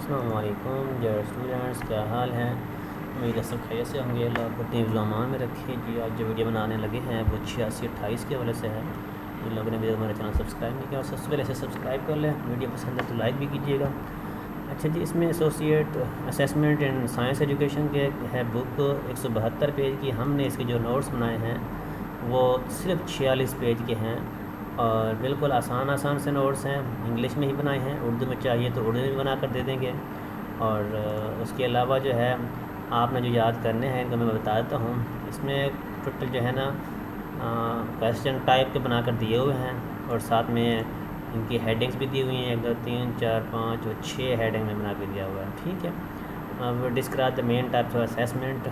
السلام علیکم dear students, کیا حال ہے؟ امید ہے سب خیریت سے ہوں گے۔ اللہ کو اپنے حفظ و امان میں رکھے۔ جی آج جو ویڈیو بنانے لگے ہیں وہ 8628 کے حوالے سے ہے۔ جن لوگوں نے ہمارے چینل سبسکرائب نہیں کیا اور سب سے پہلے سبسکرائب کر لیں، ویڈیو پسند ہے تو لائک بھی کیجیے گا۔ اچھا جی، اس میں ایسوسیٹ اسیسمنٹ ان سائنس ایجوکیشن کے ہے بک 172 پیج کی۔ ہم نے اس کے جو نوٹس بنائے ہیں وہ صرف 46 پیج کے ہیں اور بالکل آسان سے نوٹس ہیں، انگلش میں ہی بنائے ہیں، اردو میں چاہیے تو اردو میں بھی بنا کر دے دیں گے۔ اور اس کے علاوہ جو ہے آپ نے جو یاد کرنے ہیں ان کو میں بتا دیتا ہوں۔ اس میں ٹوٹل جو ہے نا کویسچن ٹائپ کے بنا کر دیے ہوئے ہیں اور ساتھ میں ان کی ہیڈنگز بھی دی ہوئی ہیں، 1 2 3 4 5 اور 6 ہیڈنگ میں بنا کے دیا ہوا ہے، ٹھیک ہے۔ اب describe the main types of assessment,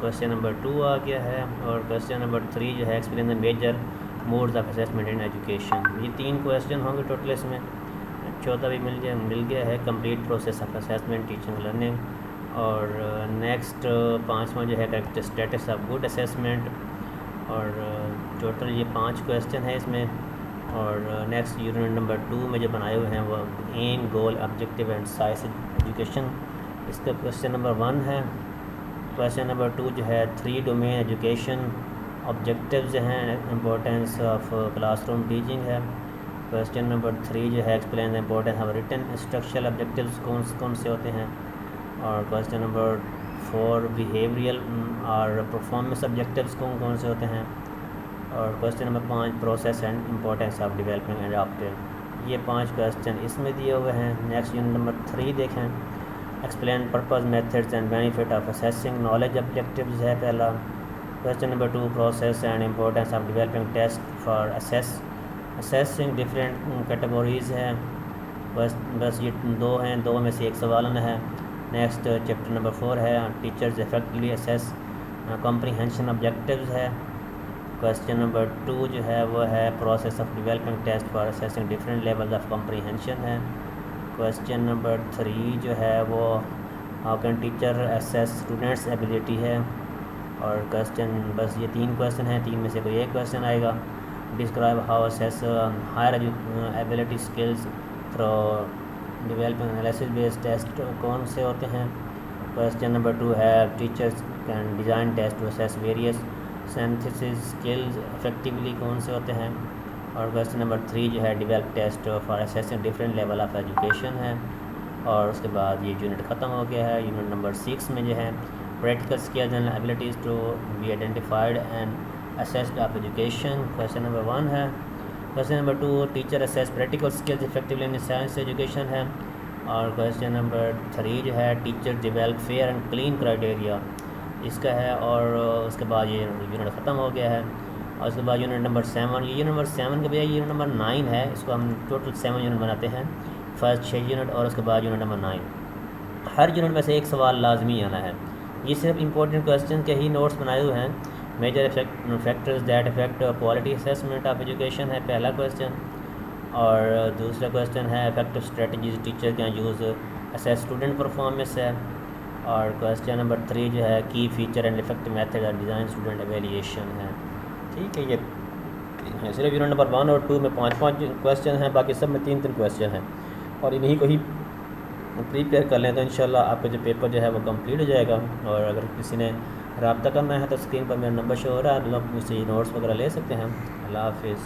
question number 2 آ گیا ہے، اور کویسچن نمبر 3 جو ہے explain the major modes of assessment in education. یہ 3 کویسچن ہوں گے ٹوٹل اس میں، چوتھا بھی مل گیا ہے complete process of assessment teaching learning. اور نیکسٹ 5واں جو ہے correct status of good assessment, اور ٹوٹل یہ 5 کویسچن ہیں اس میں۔ اور نیکسٹ یونٹ نمبر 2 میں جو بنائے ہوئے ہیں وہ aim goal objective and science education, اس کا کویسچن نمبر 1 ہے۔ کویسچن نمبر 2 جو ہے 3 ڈومین ایجوکیشن آبجیکٹیوز ہیں، importance of class room teaching ہے۔ کویسچن نمبر 3 جو ہے explain the importance of return instructional objectives کون سے ہوتے ہیں۔ اور کویسچن نمبر 4 بیہیویئرل اور پرفارمنس آبجیکٹیوز کون سے ہوتے ہیں۔ اور question number 5 process and importance of developing and adopting. یہ 5 کویسچن اس میں دیے ہوئے ہیں۔ نیکسٹ یونٹ نمبر 3 دیکھیں، explain purpose methods and benefit of assessing knowledge objectives ہے پہلا۔ Question number 2 process and importance of developing test for assessing different categories ہے۔ بس یہ 2 ہیں، 2 میں سے ایک سوال آنا ہے۔ نیکسٹ چیپٹر نمبر 4 ہے teachers effectively assess comprehension objectives ہے۔ کویسچن نمبر 2 جو ہے وہ ہے process of developing test for assessing different levels of comprehension ہے۔ کویسچن نمبر 3 جو ہے وہ how can teacher assess students ability ہے۔ اور کویسچن بس یہ 3 کویسچن ہیں، 3 میں سے کوئی ایک کویسچن آئے گا۔ Describe how assess higher ability skills through developing analysis based test کون سے ہوتے ہیں۔ کویسچن نمبر 2 ہے teachers can design test to assess various synthesis skills effectively کون سے ہوتے ہیں۔ اور کویسچن نمبر 3 جو ہے develop test for assessing different level of education ہے۔ اور اس کے بعد یہ یونٹ ختم ہو گیا ہے۔ یونٹ نمبر 6 میں جو ہے practical skills and abilities to be identified and assessed of education, question number 1 ہے۔ Question number 2 teacher assess practical skills effectively in science education ہے۔ اور کویسچن نمبر 3 جو ہے teacher develop fair and clean criteria, اس کا ہے۔ اور اس کے بعد یہ یونٹ ختم ہو گیا ہے۔ اور اس کے بعد یونٹ نمبر 7، یہ یونٹ نمبر 7 کے بجائے یونٹ نمبر 9 ہے، اس کو ہم ٹوٹل 7 یونٹ بناتے ہیں، فرسٹ 6 یونٹ اور اس کے بعد یونٹ نمبر 9۔ ہر یونٹ میں سے ایک سوال لازمی آنا ہے۔ یہ صرف امپورٹنٹ کویسچن کے ہی نوٹس بنائے ہوئے ہیں۔ Major factors that affect quality assessment of education ہے پہلا کویسچن، اور دوسرا کویسچن ہے effective strategies teacher can use assess student performance ہے۔ اور کویسچن نمبر 3 جو ہے کی feature and effect method of design student evaluation ہے، ٹھیک ہے۔ یہ صرف یونٹ نمبر 1 اور 2 میں 5 کویسچن ہیں، باقی سب میں 3 کویسچن ہیں، اور انہیں کو ہی پریپیئر کر لیں تو انشاءاللہ آپ کا جو پیپر جو ہے وہ کمپلیٹ ہو جائے گا۔ اور اگر کسی نے رابطہ کرنا ہے تو اسکرین پر میرا نمبر شو ہو رہا ہے، آپ لوگ مجھ سے یہ نوٹس وغیرہ لے سکتے ہیں۔ اللہ حافظ۔